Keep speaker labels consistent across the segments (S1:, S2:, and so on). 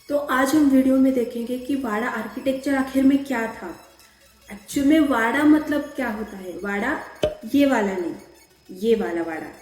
S1: तो आज हम वीडियो में देखेंगे कि वाड़ा आर्किटेक्चर आखिर में क्या था। एक्चुअल में वाड़ा मतलब क्या होता है। वाड़ा ये वाला नहीं, ये वाला वाड़ा।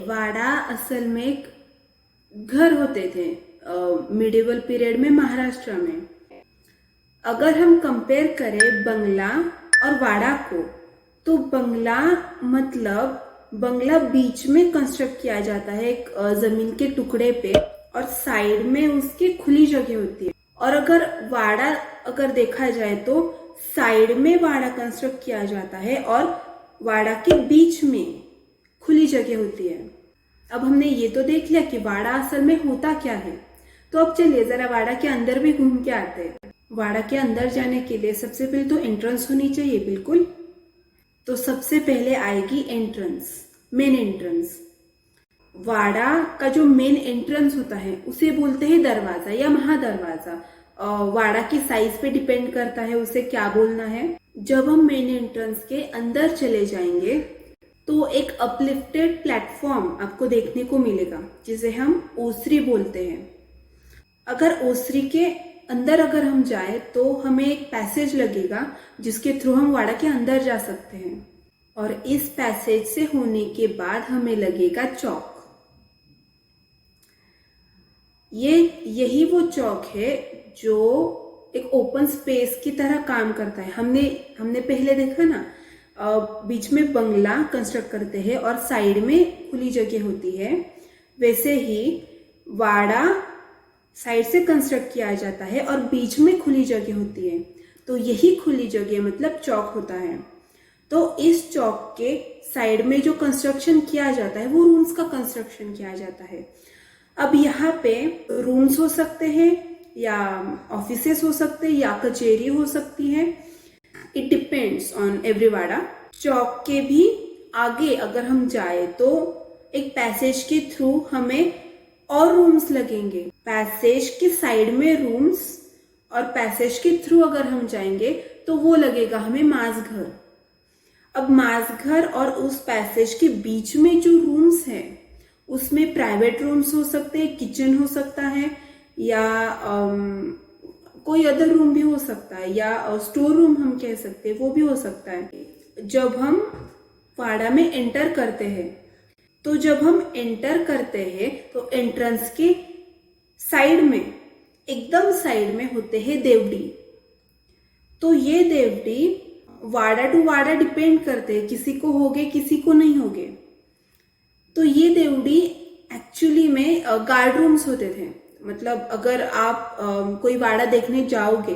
S1: वाड़ा असल में एक घर होते थे मिडिवल पीरियड में महाराष्ट्र में। अगर हम कंपेयर करें बंगला और वाड़ा को, तो बंगला मतलब बंगला बीच में कंस्ट्रक्ट किया जाता है एक जमीन के टुकड़े पे, और साइड में उसके खुली जगह होती है। और अगर वाड़ा अगर देखा जाए तो साइड में वाड़ा कंस्ट्रक्ट किया जाता है और वाड़ा के बीच में खुली जगह होती है। अब हमने ये तो देख लिया कि वाड़ा असल में होता क्या है। तो अब चलिए जरा वाड़ा के अंदर भी घूम के आते हैं। वाड़ा के अंदर जाने के लिए सबसे पहले तो एंट्रेंस होनी चाहिए, बिल्कुल। तो सबसे पहले आएगी एंट्रेंस, मेन एंट्रेंस। वाड़ा का जो मेन एंट्रेंस होता है उसे बोलते हैं दरवाजा या महादरवाजा। वाड़ा की साइज पे डिपेंड करता है उसे क्या बोलना है। जब हम मेन एंट्रेंस के अंदर चले जाएंगे तो एक अपलिफ्टेड प्लेटफॉर्म आपको देखने को मिलेगा जिसे हम ओसरी बोलते हैं। अगर ओसरी के अंदर अगर हम जाए तो हमें एक पैसेज लगेगा जिसके थ्रू हम वाड़ा के अंदर जा सकते हैं। और इस पैसेज से होने के बाद हमें लगेगा चौक। यही वो चौक है जो एक ओपन स्पेस की तरह काम करता है। हमने पहले देखा ना, बीच में बंगला कंस्ट्रक्ट करते हैं और साइड में खुली जगह होती है। वैसे ही वाड़ा साइड से कंस्ट्रक्ट किया जाता है और बीच में खुली जगह होती है। तो यही खुली जगह मतलब चौक होता है। तो इस चौक के साइड में जो कंस्ट्रक्शन किया जाता है वो रूम्स का कंस्ट्रक्शन किया जाता है। अब यहाँ पे रूम्स हो सकते हैं या ऑफिसेस हो सकते हैं या कचेरी हो सकती है। इट डिपेंड्स ऑन एवरी वाड़ा। चौक के भी आगे अगर हम जाए तो एक पैसेज के थ्रू हमें और रूम्स लगेंगे। पैसेज के साइड में रूम्स और पैसेज के थ्रू अगर हम जाएंगे तो वो लगेगा हमें माज घर। अब माज घर और उस पैसेज के बीच में जो रूम्स हैं उसमें प्राइवेट रूम्स हो सकते हैं, किचन हो सकता है या कोई अदर रूम भी हो सकता है, या स्टोर रूम हम कह सकते हैं, वो भी हो सकता है। जब हम वाड़ा में एंटर करते हैं तो एंट्रेंस के साइड में, एकदम साइड में होते हैं देवड़ी। तो ये देवड़ी वाड़ा टू वाड़ा डिपेंड करते हैं, किसी को होगे किसी को नहीं होगे। तो ये देवड़ी एक्चुअली में गार्ड रूम्स होते थे। मतलब अगर आप कोई वाड़ा देखने जाओगे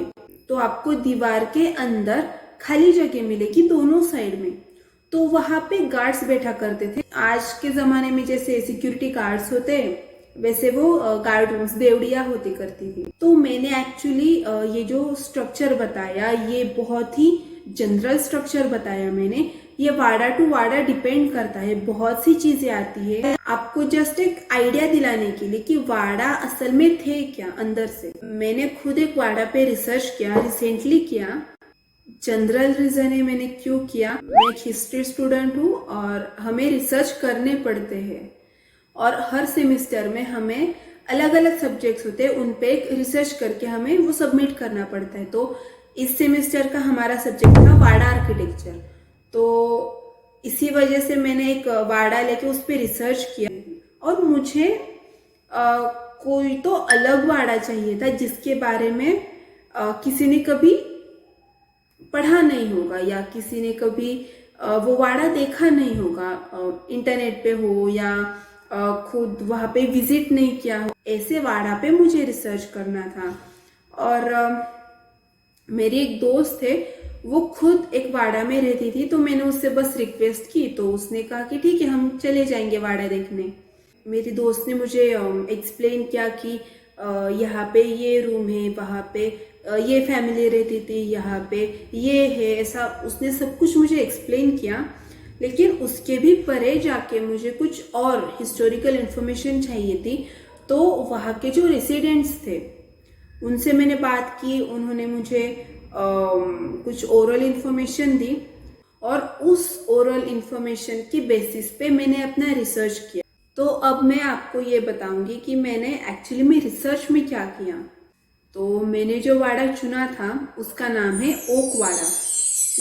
S1: तो आपको दीवार के अंदर खाली जगह मिलेगी दोनों साइड में, तो वहां पे गार्ड्स बैठा करते थे। आज के जमाने में जैसे सिक्योरिटी गार्ड्स होते हैं वैसे वो गार्ड रूम्स देवड़िया होती करती थी। तो मैंने एक्चुअली ये जो स्ट्रक्चर बताया ये बहुत ही जनरल स्ट्रक्चर बताया मैंने। ये वाड़ा टू वाड़ा डिपेंड करता है, बहुत सी चीजें आती है आपको जस्ट एक आइडिया दिलाने के लिए कि वाड़ा असल में थे क्या अंदर से। मैंने खुद एक वाड़ा पे रिसर्च किया, रिसेंटली किया। जनरल रीजन है मैंने क्यों किया, मैं एक हिस्ट्री स्टूडेंट हूँ और हमें रिसर्च करने पड़ते हैं और हर सेमेस्टर में हमें अलग अलग सब्जेक्ट्स होते हैं, उन पे एक रिसर्च करके हमें वो सबमिट करना पड़ता है। तो इस सेमेस्टर का हमारा सब्जेक्ट था वाड़ा आर्किटेक्चर। तो इसी वजह से मैंने एक वाड़ा लेके उस पर रिसर्च किया और मुझे कोई तो अलग वाड़ा चाहिए था जिसके बारे में किसी ने कभी पढ़ा नहीं होगा या किसी ने कभी वो वाड़ा देखा नहीं होगा, इंटरनेट पे हो या खुद वहां पे विजिट नहीं किया हो। ऐसे वाड़ा पे मुझे रिसर्च करना था। और मेरी एक दोस्त थे, वो खुद एक वाड़ा में रहती थी, तो मैंने उससे बस रिक्वेस्ट की तो उसने कहा कि ठीक है हम चले जाएंगे वाड़ा देखने। मेरी दोस्त ने मुझे एक्सप्लेन किया कि यहाँ पे ये रूम है, वहाँ पे ये फैमिली रहती थी यहाँ पे, ये है ऐसा, उसने सब कुछ मुझे एक्सप्लेन किया। लेकिन उसके भी परे जाके मुझे कुछ और हिस्टोरिकल इंफॉर्मेशन चाहिए थी। तो वहाँ के जो रेसिडेंट्स थे उनसे मैंने बात की, उन्होंने मुझे कुछ ओरल इंफॉर्मेशन दी और उस ओरल इंफॉर्मेशन की बेसिस पे मैंने अपना रिसर्च किया। तो अब मैं आपको ये बताऊंगी कि मैंने एक्चुअली में रिसर्च में क्या किया। तो मैंने जो वाड़ा चुना था उसका नाम है ओक वाड़ा।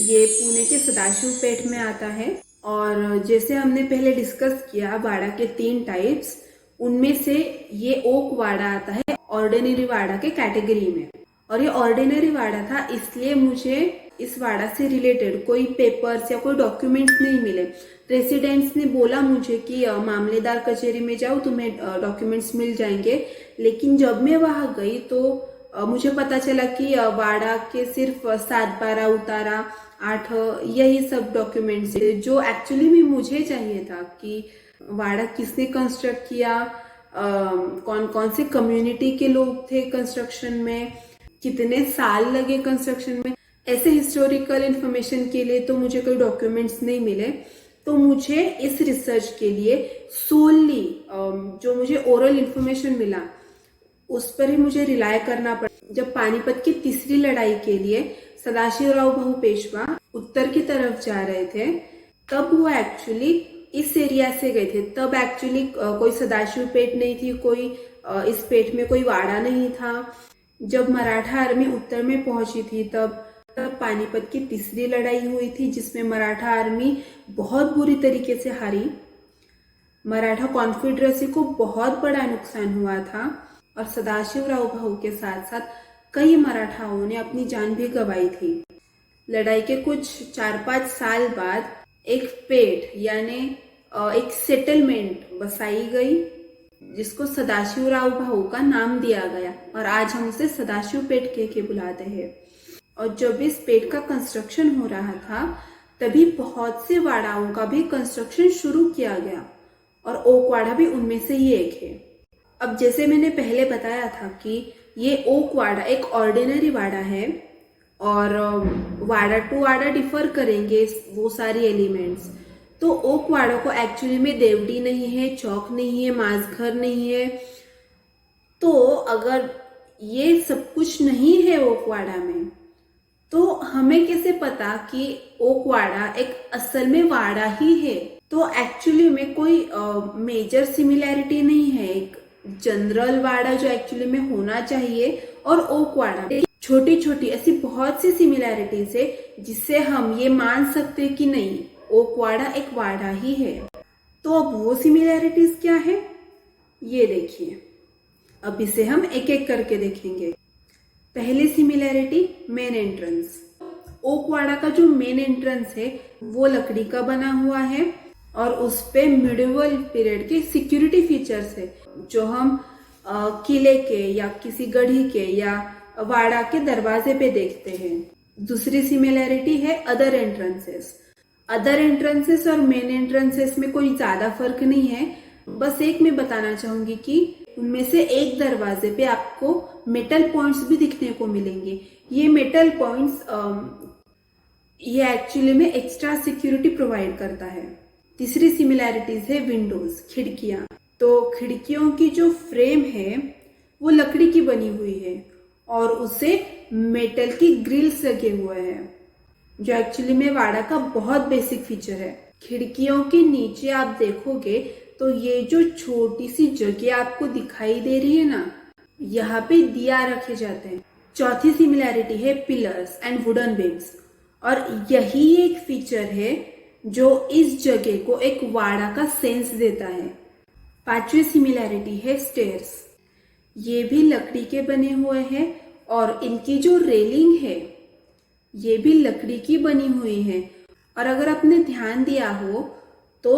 S1: ये पुणे के सदाशिवपेट में आता है। और जैसे हमने पहले डिस्कस किया वाड़ा के 3 टाइप्स, उनमें से ये ओक वाड़ा आता है ऑर्डिनरी वाड़ा के कैटेगरी में। और ये ऑर्डिनरी वाड़ा था इसलिए मुझे इस वाड़ा से रिलेटेड कोई पेपर्स या कोई डॉक्यूमेंट्स नहीं मिले। रेसिडेंट्स ने बोला मुझे कि मामलेदार कचहरी में जाओ, तुम्हें डॉक्यूमेंट्स मिल जाएंगे। लेकिन जब मैं वहां गई तो मुझे पता चला कि वाड़ा के सिर्फ 7/12 उतारा 8 यही सब डॉक्यूमेंट्स जो एक्चुअली में मुझे चाहिए था कि वाड़ा किसने कंस्ट्रक्ट किया, कौन कौन से कम्युनिटी के लोग थे कंस्ट्रक्शन में, कितने साल लगे कंस्ट्रक्शन में। ऐसे हिस्टोरिकल इंफॉर्मेशन के लिए तो मुझे कोई डॉक्यूमेंट्स नहीं मिले। तो मुझे इस रिसर्च के लिए सोलली जो मुझे ओरल इंफॉर्मेशन मिला उस पर ही मुझे रिलाय करना पड़ा। जब पानीपत की तीसरी लड़ाई के लिए सदाशिवराव भाऊ पेशवा उत्तर की तरफ जा रहे थे तब वो एक्चुअली इस एरिया से गए थे। तब एक्चुअली कोई सदाशिव पेट नहीं थी, कोई इस पेट में कोई वाड़ा नहीं था। जब मराठा आर्मी उत्तर में पहुंची थी तब पानीपत की तीसरी लड़ाई हुई थी जिसमें मराठा आर्मी बहुत बुरी तरीके से हारी। मराठा कॉन्फेडरेसी को बहुत बड़ा नुकसान हुआ था और सदाशिवराव भाऊ के साथ साथ कई मराठाओं ने अपनी जान भी गंवाई थी। लड़ाई के कुछ 4-5 साल बाद एक पेठ यानी एक सेटलमेंट बसाई गई जिसको सदाशिवराव भाऊ का नाम दिया गया और आज हम उसे सदाशिव पेठ कह के बुलाते हैं। और जब इस पेठ का कंस्ट्रक्शन हो रहा था तभी बहुत से वाड़ाओं का भी कंस्ट्रक्शन शुरू किया गया और ओक वाड़ा भी उनमें से ही एक है। अब जैसे मैंने पहले बताया था कि ये ओक वाड़ा एक ऑर्डिनरी वाड़ा है और वाड़ा टू वाड़ा डिफर करेंगे वो सारी एलिमेंट्स। तो ओक वाड़ा को एक्चुअली में देवड़ी नहीं है, चौक नहीं है, मांसघर नहीं है। तो अगर ये सब कुछ नहीं है ओक वाड़ा में तो हमें कैसे पता कि ओक वाड़ा एक असल में वाड़ा ही है। तो एक्चुअली में कोई मेजर सिमिलैरिटी नहीं है। एक जनरल वाड़ा जो एक्चुअली में होना चाहिए और ओक वाड़ा छोटी छोटी ऐसी बहुत सी सिमिलैरिटीज है जिससे हम ये मान सकते कि नहीं ओक वाड़ा एक वाड़ा ही है। तो अब वो सिमिलैरिटीज क्या है ये देखिए। अब इसे हम एक एक करके देखेंगे। पहली सिमिलैरिटी मेन एंट्रेंस। ओक वाड़ा का जो मेन एंट्रेंस है वो लकड़ी का बना हुआ है और उस पे मिडिवल पीरियड के सिक्योरिटी फीचर्स है जो हम किले के या किसी गढ़ी के या वाड़ा के दरवाजे पे देखते हैं। दूसरी सिमिलैरिटी है अदर एंट्रेंसेस। अदर एंट्रेंसेस और मेन एंट्रेंसेस में कोई ज्यादा फर्क नहीं है। बस एक मैं बताना चाहूंगी कि उनमें से एक दरवाजे पे आपको मेटल पॉइंट्स भी दिखने को मिलेंगे। ये मेटल पॉइंट्स ये एक्चुअली में एक्स्ट्रा सिक्योरिटी प्रोवाइड करता है। तीसरी सिमिलैरिटीज है विंडोज, खिड़कियां। तो खिड़कियों की जो फ्रेम है वो लकड़ी की बनी हुई है और उसे मेटल की ग्रिल्स लगे हुए हैं जो एक्चुअली में वाड़ा का बहुत बेसिक फीचर है। खिड़कियों के नीचे आप देखोगे तो ये जो छोटी सी जगह आपको दिखाई दे रही है ना, यहाँ पे दिया रखे जाते हैं। चौथी सिमिलैरिटी है पिलर्स एंड वुडन बीम्स और यही एक फीचर है जो इस जगह को एक वाड़ा का सेंस देता है। पांचवी सिमिलैरिटी है स्टेयर्स। ये भी लकड़ी के बने हुए हैं और इनकी जो रेलिंग है ये भी लकड़ी की बनी हुई है। और अगर आपने ध्यान दिया हो तो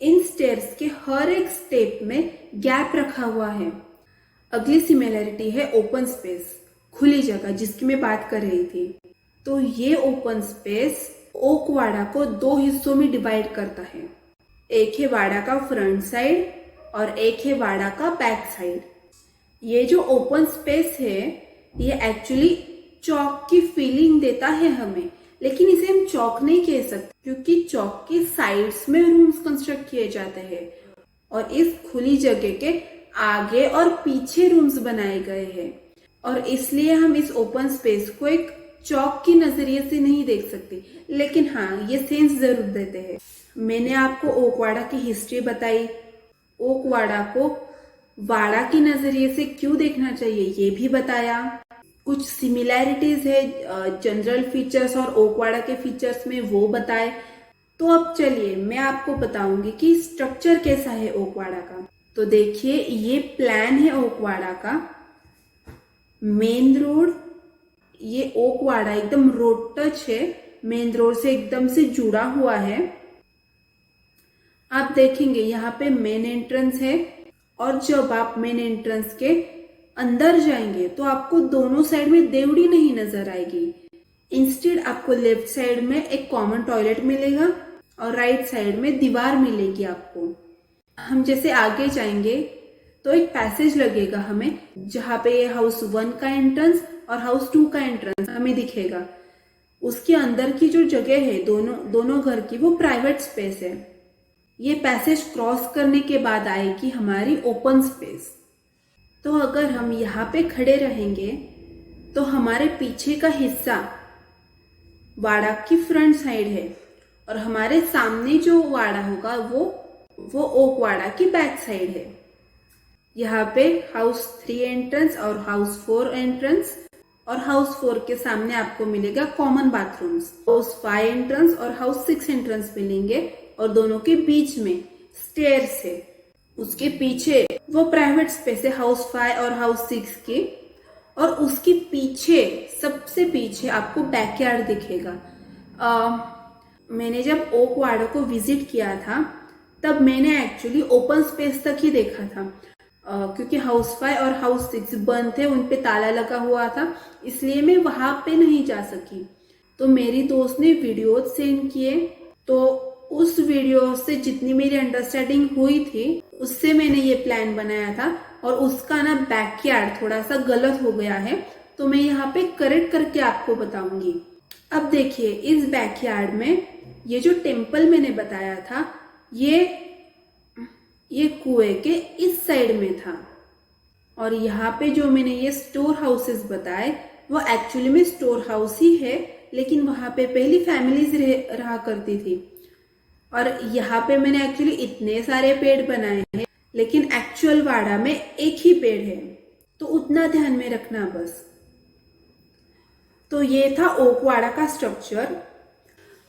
S1: इन स्टेयर्स के हर एक स्टेप में गैप रखा हुआ है। अगली सिमिलैरिटी है ओपन स्पेस, खुली जगह जिसकी मैं बात कर रही थी। तो ये ओपन स्पेस ओक वाड़ा को 2 हिस्सों में डिवाइड करता है। एक है वाड़ा का फ्रंट साइड और एक है वाड़ा का बैक साइड। ये जो ओपन स्पेस है ये एक्चुअली चौक की फीलिंग देता है हमें, लेकिन इसे हम चौक नहीं कह सकते क्योंकि चौक के साइड्स में रूम्स कंस्ट्रक्ट किए जाते हैं और इस खुली जगह के आगे और पीछे रूम्स बनाए गए हैं और इसलिए हम इस ओपन स्पेस को एक चौक की नजरिए से नहीं देख सकते, लेकिन हाँ ये सेंस जरूर देते हैं। मैंने आपको ओकवाड़ा की हिस्ट्री बताई, ओकवाड़ा को वाड़ा की नजरिए से क्यों देखना चाहिए ये भी बताया, कुछ सिमिलैरिटीज है जनरल फीचर्स और ओकवाड़ा के फीचर्स में वो बताए। तो अब चलिए मैं आपको बताऊंगी कि स्ट्रक्चर कैसा है ओकवाड़ा का। तो देखिए ये प्लान है ओकवाड़ा का। मेन रोड, ये ओकवाड़ा एकदम रोड टच है, मेन रोड से एकदम से जुड़ा हुआ है। आप देखेंगे यहाँ पे मेन एंट्रेंस है और जब आप मेन एंट्रेंस के अंदर जाएंगे तो आपको दोनों साइड में देवड़ी नहीं नजर आएगी। इंस्टेड आपको लेफ्ट साइड में एक कॉमन टॉयलेट मिलेगा और राइट साइड में दीवार मिलेगी आपको। हम जैसे आगे जाएंगे तो एक पैसेज लगेगा हमें जहाँ पे हाउस 1 का एंट्रेंस और हाउस 2 का एंट्रेंस हमें दिखेगा। उसके अंदर की जो जगह है दोनों घर की वो प्राइवेट स्पेस है। ये पैसेज क्रॉस करने के बाद आएगी हमारी ओपन स्पेस। तो अगर हम यहाँ पे खड़े रहेंगे तो हमारे पीछे का हिस्सा वाड़ा की फ्रंट साइड है और हमारे सामने जो वाड़ा होगा वो ओकवाड़ा की बैक साइड है। यहाँ पे हाउस 3 एंट्रेंस और हाउस 4 एंट्रेंस और हाउस 4 के सामने आपको मिलेगा कॉमन बाथरूम्स। हाउस 5 एंट्रेंस और हाउस 6 एंट्रेंस मिलेंगे और दोनों के बीच में स्टेयर्स है। उसके पीछे वो प्राइवेट स्पेस है हाउस 5 और हाउस 6 की, और उसके पीछे सबसे पीछे आपको बैकयार्ड दिखेगा। मैंने जब ओकवाड़ा को विजिट किया था तब मैंने एक्चुअली ओपन स्पेस तक ही देखा था क्योंकि हाउस 5 और हाउस 6 बंद थे, उन पे ताला लगा हुआ था, इसलिए मैं वहां पे नहीं जा सकी। तो मेरी दोस्त ने वीडियो सेंड किए, तो उस वीडियो से जितनी मेरी अंडरस्टैंडिंग हुई थी उससे मैंने ये प्लान बनाया था और उसका ना बैकयार्ड थोड़ा सा गलत हो गया है, तो मैं यहाँ पे करेक्ट करके आपको बताऊंगी। अब देखिए इस बैकयार्ड में ये जो टेम्पल मैंने बताया था ये कुएं के इस साइड में था और यहाँ पे जो मैंने ये स्टोर हाउसेस बताए वो एक्चुअली में स्टोर हाउस ही है, लेकिन वहां पे पहली फैमिलीज रहा करती थी। और यहाँ पे मैंने एक्चुअली इतने सारे पेड़ बनाए हैं, लेकिन एक्चुअल वाड़ा में एक ही पेड़ है, तो उतना ध्यान में रखना बस। तो ये था ओकवाड़ा का स्ट्रक्चर।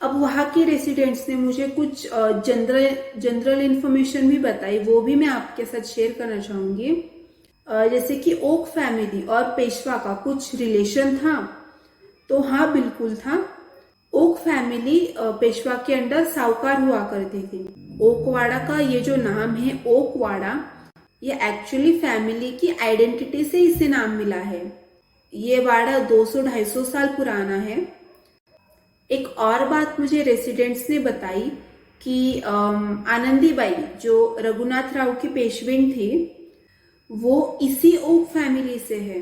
S1: अब वहाँ के रेसिडेंट्स ने मुझे कुछ जनरल इंफॉर्मेशन भी बताई, वो भी मैं आपके साथ शेयर करना चाहूंगी। जैसे कि ओक फैमिली और पेशवा का कुछ रिलेशन था, तो हाँ बिल्कुल था। ओक फैमिली पेशवा के अंडर साहूकार हुआ करती थी। ओकवाड़ा का ये जो नाम है ओकवाड़ा, ये एक्चुअली फैमिली की आइडेंटिटी से इसे नाम मिला है। ये वाड़ा 200-250 साल पुराना है। एक और बात मुझे रेसिडेंट्स ने बताई कि आनंदीबाई जो रघुनाथ राव की पेशविन थी वो इसी ओक फैमिली से है।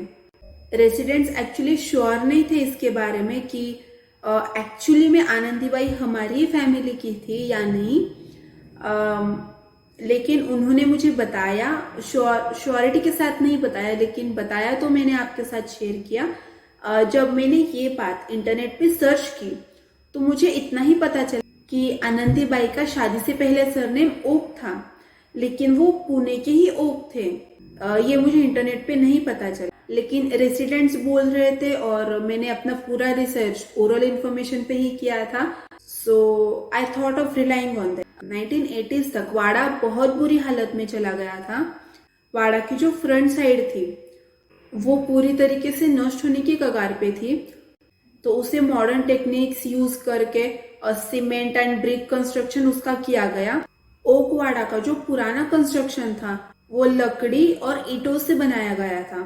S1: रेसिडेंट्स एक्चुअली श्योर नहीं थे इसके बारे में कि एक्चुअली में आनंदीबाई हमारी फैमिली की थी या नहीं, लेकिन उन्होंने मुझे बताया, श्योरिटी के साथ नहीं बताया, लेकिन बताया तो मैंने आपके साथ शेयर किया। जब मैंने ये बात इंटरनेट पे सर्च की तो मुझे इतना ही पता चला कि आनंदीबाई का शादी से पहले सरनेम ओक था, लेकिन वो पुणे के ही ओक थे। ये मुझे इंटरनेट पे नहीं पता चला, लेकिन रेसिडेंट्स बोल रहे थे और मैंने अपना पूरा रिसर्च ओरल इन्फॉर्मेशन पे ही किया था, so I thought of relying on that. 1980s तक वाड़ा बहुत बुरी हालत में चला गया था। वाड़ा की जो फ्रंट साइड थी वो पूरी तरीके से नष्ट होने की कगार पे थी, तो उसे मॉडर्न टेक्निक्स यूज करके और सीमेंट एंड ब्रिक कंस्ट्रक्शन उसका किया गया। ओकवाड़ा का जो पुराना कंस्ट्रक्शन था वो लकड़ी और ईंटों से बनाया गया था,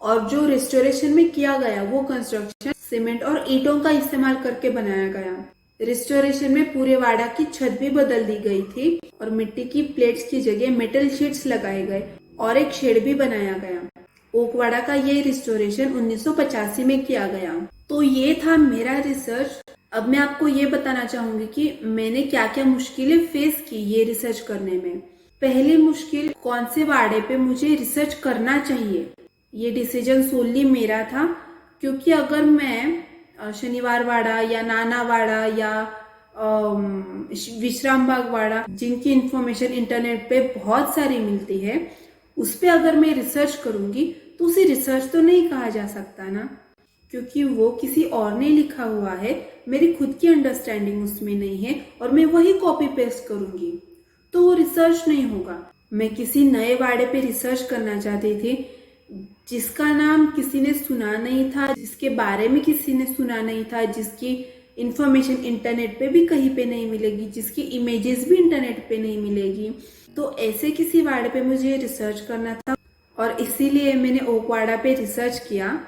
S1: और जो रिस्टोरेशन में किया गया वो कंस्ट्रक्शन सीमेंट और ईंटों का इस्तेमाल करके बनाया गया। रिस्टोरेशन में पूरे वाड़ा की छत भी बदल दी गई थी और मिट्टी की प्लेट्स की जगह मेटल शीट्स लगाए गए और एक शेड भी बनाया गया। ओकवाड़ा का ये रिस्टोरेशन 1985 में किया गया। तो ये था मेरा रिसर्च। अब मैं आपको ये बताना चाहूंगी कि मैंने क्या क्या मुश्किलें फेस की ये रिसर्च करने में। पहली मुश्किल, कौन से वाड़े पे मुझे रिसर्च करना चाहिए, ये डिसीजन सोनली मेरा था। क्योंकि अगर मैं शनिवार वाड़ा या नाना वाड़ा या विश्राम बाग वाड़ा, जिनकी इंफॉर्मेशन इंटरनेट पे बहुत सारी मिलती है, उस पे अगर मैं रिसर्च करूंगी तो उसे रिसर्च तो नहीं कहा जा सकता ना, क्योंकि वो किसी और ने लिखा हुआ है, मेरी खुद की अंडरस्टैंडिंग उसमें नहीं है और मैं वही कॉपी पेस्ट करूंगी तो वो रिसर्च नहीं होगा। मैं किसी नए वाड़े पे रिसर्च करना चाहती थी जिसका नाम किसी ने सुना नहीं था, जिसके बारे में किसी ने सुना नहीं था, जिसकी इंफॉर्मेशन इंटरनेट पे भी कहीं पे नहीं मिलेगी, जिसकी इमेजेस भी इंटरनेट पे नहीं मिलेगी। तो ऐसे किसी वाड़े पे मुझे रिसर्च करना था और इसीलिए मैंने ओकवाड़ा पे रिसर्च किया।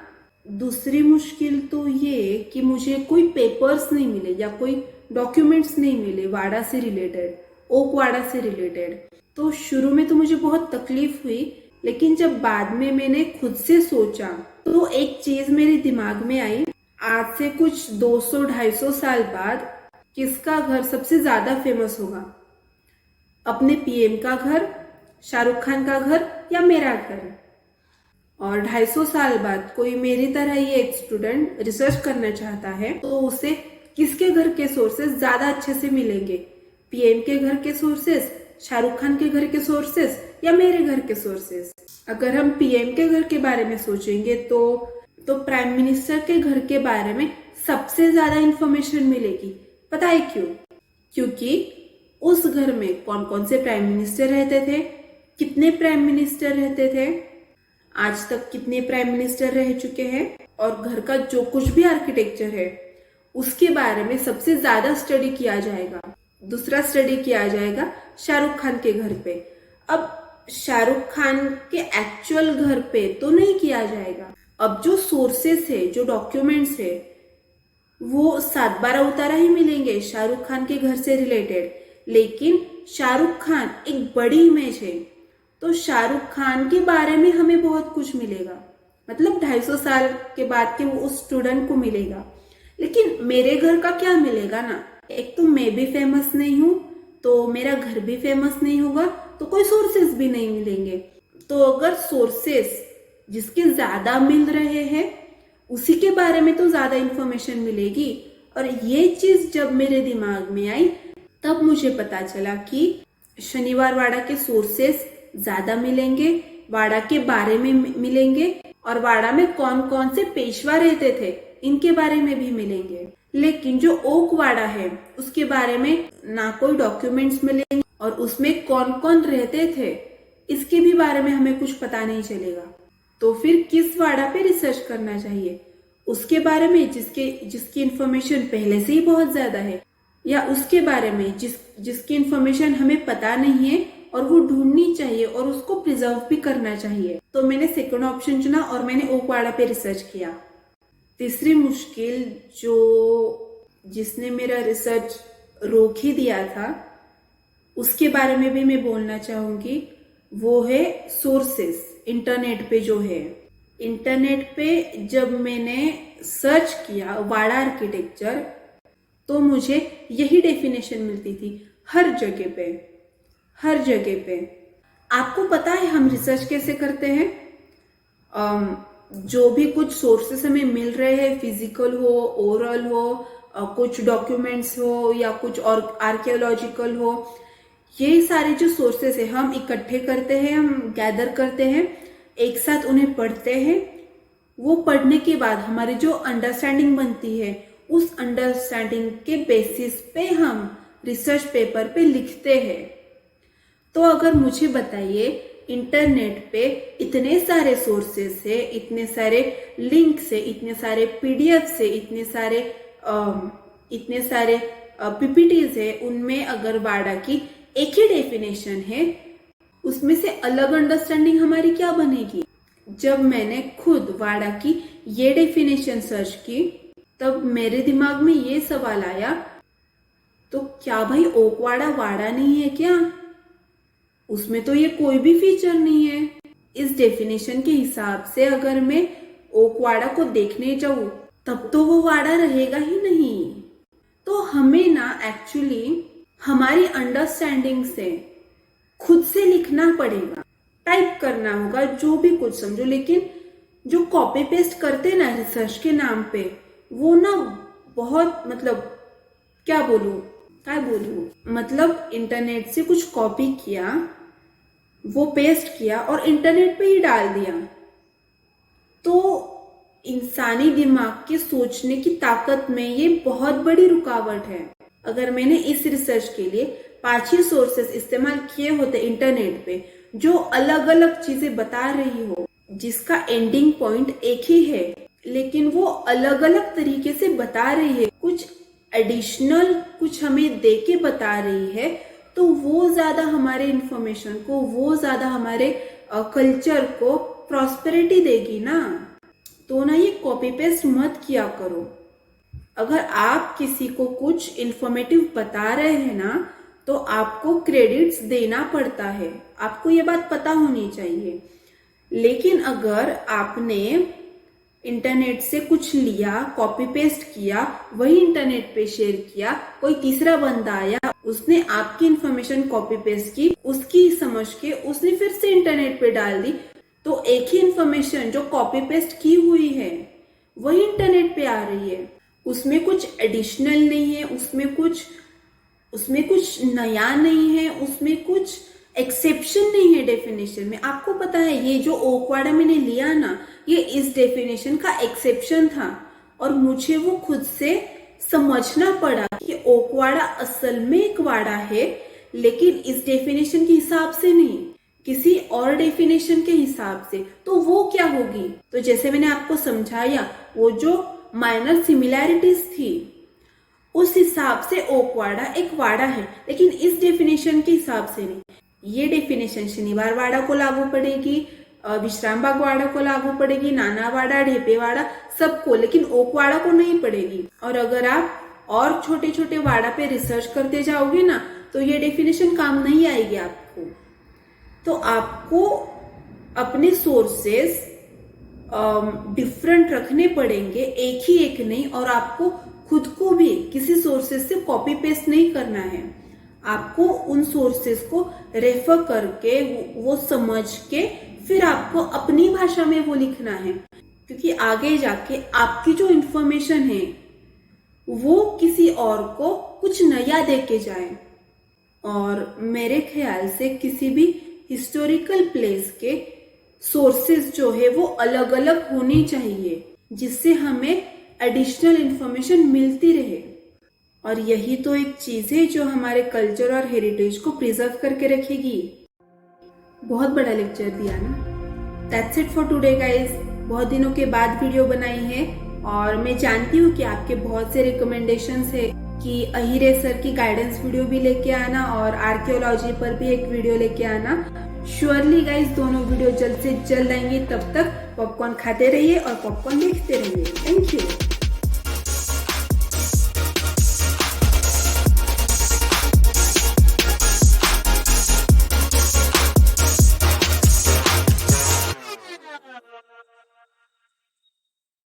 S1: दूसरी मुश्किल तो ये कि मुझे कोई पेपर्स नहीं मिले या कोई डॉक्यूमेंट्स नहीं मिले वाड़ा से रिलेटेड, ओकवाड़ा से रिलेटेड। तो शुरू में तो मुझे बहुत तकलीफ हुई, लेकिन जब बाद में मैंने खुद से सोचा तो एक चीज मेरे दिमाग में आई। आज से कुछ 200-250 साल बाद किसका घर सबसे ज्यादा फेमस होगा? अपने पीएम का घर, शाहरुख खान का घर या मेरा घर? और 250 साल बाद कोई मेरी तरह ही एक स्टूडेंट रिसर्च करना चाहता है तो उसे किसके घर के सोर्सेस ज्यादा अच्छे से मिलेंगे? पीएम के घर के सोर्सेस, शाहरुख खान के घर के सोर्सेस या मेरे घर के सोर्सेस? अगर हम पीएम के घर के बारे में सोचेंगे तो प्राइम मिनिस्टर के घर के बारे में सबसे ज्यादा इंफॉर्मेशन मिलेगी। पता है क्यों? क्योंकि उस घर में कौन कौन से प्राइम मिनिस्टर रहते थे, कितने प्राइम मिनिस्टर रहते थे, आज तक कितने प्राइम मिनिस्टर रह चुके हैं, और घर का जो कुछ भी आर्किटेक्चर है उसके बारे में सबसे ज्यादा स्टडी किया जाएगा। दूसरा स्टडी किया जाएगा शाहरुख खान के घर पे। अब शाहरुख खान के एक्चुअल घर पे तो नहीं किया जाएगा। अब जो सोर्सेस है, जो डॉक्यूमेंट्स है, वो 7-12 उतारा ही मिलेंगे शाहरुख खान के घर से रिलेटेड, लेकिन शाहरुख खान एक बड़ी इमेज है तो शाहरुख खान के बारे में हमें बहुत कुछ मिलेगा, मतलब 250 साल के बाद के वो उस स्टूडेंट को मिलेगा। लेकिन मेरे घर का क्या मिलेगा ना, एक तो मैं भी फेमस नहीं हूं तो मेरा घर भी फेमस नहीं होगा, तो कोई सोर्सेस भी नहीं मिलेंगे। तो अगर सोर्सेस जिसके ज्यादा मिल रहे हैं उसी के बारे में तो ज्यादा इंफॉर्मेशन मिलेगी। और ये चीज जब मेरे दिमाग में आई तब मुझे पता चला कि शनिवार वाड़ा के सोर्सेस ज्यादा मिलेंगे, वाड़ा के बारे में मिलेंगे, और वाड़ा में कौन कौन से पेशवा रहते थे इनके बारे में भी मिलेंगे। लेकिन जो ओकवाड़ा है उसके बारे में ना कोई डॉक्यूमेंट्स मिलेंगे और उसमें कौन कौन रहते थे इसके भी बारे में हमें कुछ पता नहीं चलेगा। तो फिर किस वाड़ा पे रिसर्च करना चाहिए? उसके बारे में जिसकी इंफॉर्मेशन पहले से ही बहुत ज्यादा है, या उसके बारे में जिसकी इंफॉर्मेशन हमें पता नहीं है और वो ढूंढनी चाहिए और उसको प्रिजर्व भी करना चाहिए? तो मैंने सेकंड ऑप्शन चुना और मैंने ओकवाड़ा पे रिसर्च किया। तीसरी मुश्किल जिसने मेरा रिसर्च रोक ही दिया था उसके बारे में भी मैं बोलना चाहूंगी, वो है सोर्सेस। इंटरनेट पे जो है, इंटरनेट पे जब मैंने सर्च किया वाड़ा आर्किटेक्चर तो मुझे यही डेफिनेशन मिलती थी हर जगह पे। आपको पता है हम रिसर्च कैसे करते हैं? जो भी कुछ सोर्सेस हमें मिल रहे हैं, फिजिकल हो, ओरल हो, कुछ डॉक्यूमेंट्स हो या कुछ और आर्कियोलॉजिकल हो, ये सारे जो सोर्सेस है हम इकट्ठे करते हैं, हम गैदर करते हैं, एक साथ उन्हें पढ़ते हैं। वो पढ़ने के बाद हमारी जो अंडरस्टैंडिंग बनती है उस अंडरस्टैंडिंग के बेसिस पे हम रिसर्च पेपर पे लिखते हैं। तो अगर मुझे बताइए, इंटरनेट पे इतने सारे सोर्सेस है, इतने सारे लिंक्स है, इतने सारे पीडीएफ है, इतने सारे पीपीटीज है, उनमें अगर वाड़ा की एक ही डेफिनेशन है, उसमें से अलग अंडरस्टैंडिंग हमारी क्या बनेगी? जब मैंने खुद वाड़ा की ये डेफिनेशन सर्च की तब मेरे दिमाग में ये सवाल आया, तो क्या भाई ओकवाड़ा वाड़ा नहीं है क्या? उसमें तो ये कोई भी फीचर नहीं है। इस डेफिनेशन के हिसाब से अगर मैं ओक वाड़ा को देखने जाऊं तब तो वो वाड़ा रहेगा ही नहीं। तो हमें ना एक्चुअली हमारी अंडरस्टैंडिंग से खुद से लिखना पड़ेगा, टाइप करना होगा, जो भी कुछ समझो। लेकिन जो कॉपी पेस्ट करते ना रिसर्च के नाम पे, वो ना बहुत क्या बोलूं मतलब इंटरनेट से कुछ कॉपी किया, वो पेस्ट किया और इंटरनेट पे ही डाल दिया। तो इंसानी दिमाग के सोचने की ताकत में ये बहुत बड़ी रुकावट है। अगर मैंने इस रिसर्च के लिए 5 ही सोर्सेस इस्तेमाल किए होते इंटरनेट पे, जो अलग अलग चीजें बता रही हो, जिसका एंडिंग पॉइंट एक ही है, लेकिन वो अलग अलग तरीके से बता रही है, कुछ एडिशनल कुछ हमें दे के बता रही है, तो वो ज्यादा हमारे इंफॉर्मेशन को, वो ज्यादा हमारे कल्चर को प्रॉस्पेरिटी देगी ना। तो ना ये कॉपी पेस्ट मत किया करो। अगर आप किसी को कुछ इंफॉर्मेटिव बता रहे हैं ना, तो आपको क्रेडिट्स देना पड़ता है, आपको ये बात पता होनी चाहिए। लेकिन अगर आपने इंटरनेट से कुछ लिया, कॉपी पेस्ट किया, वही इंटरनेट पे शेयर किया, कोई तीसरा बंदा आया, उसने आपकी इंफॉर्मेशन कॉपी पेस्ट की, उसकी समझ के उसने फिर से इंटरनेट पे डाल दी, तो एक ही इंफॉर्मेशन जो कॉपी पेस्ट की हुई है वही इंटरनेट पे आ रही है। उसमें कुछ एडिशनल नहीं है, उसमें कुछ नया नहीं है, उसमें कुछ एक्सेप्शन नहीं है डेफिनेशन में। आपको पता है ये जो ओक वाड़ा मैंने लिया ना, ये इस डेफिनेशन का एक्सेप्शन था, और मुझे वो खुद से समझना पड़ा कि ओक वाड़ा असल में एक वाड़ा है, लेकिन इस डेफिनेशन के हिसाब से नहीं, किसी और डेफिनेशन के हिसाब से। तो वो क्या होगी? तो जैसे मैंने आपको समझाया, वो जो माइनर सिमिलैरिटीज थी, उस हिसाब से ओक वाड़ा एक वाड़ा है, लेकिन इस डेफिनेशन के हिसाब से नहीं। ये डेफिनेशन शनिवार वाड़ा को लागू पड़ेगी, विश्राम बाग वाड़ा को लागू पड़ेगी, नाना वाड़ा, ढेपे वाड़ा, सबको, लेकिन ओक वाड़ा को नहीं पड़ेगी। और अगर आप और छोटे छोटे वाड़ा पे रिसर्च करते जाओगे ना, तो ये डेफिनेशन काम नहीं आएगी आपको। तो आपको अपने सोर्सेस डिफरेंट रखने पड़ेंगे, एक ही एक नहीं, और आपको खुद को भी किसी सोर्सेस से कॉपी पेस्ट नहीं करना है। आपको उन सोर्सेस को रेफर करके, वो समझ के, फिर आपको अपनी भाषा में वो लिखना है, क्योंकि आगे जाके आपकी जो इंफॉर्मेशन है वो किसी और को कुछ नया दे के जाए। और मेरे ख्याल से किसी भी हिस्टोरिकल प्लेस के सोर्सेस जो है वो अलग अलग होने चाहिए, जिससे हमें एडिशनल इंफॉर्मेशन मिलती रहे। और यही तो एक चीज है जो हमारे कल्चर और हेरिटेज को प्रिजर्व करके रखेगी। बहुत बड़ा लेक्चर दिया ना। That's it for today guys. बहुत दिनों के बाद वीडियो बनाई है, और मैं जानती हूँ कि आपके बहुत से रिकमेंडेशंस है कि अहिरे सर की गाइडेंस वीडियो भी लेके आना और आर्कियोलॉजी पर भी एक वीडियो लेके आना। श्योरली गाइज दोनों वीडियो जल्द से जल्द आएंगे। तब तक पॉपकॉर्न खाते रहिए और पॉपकॉर्न देखते रहिए। Thank you.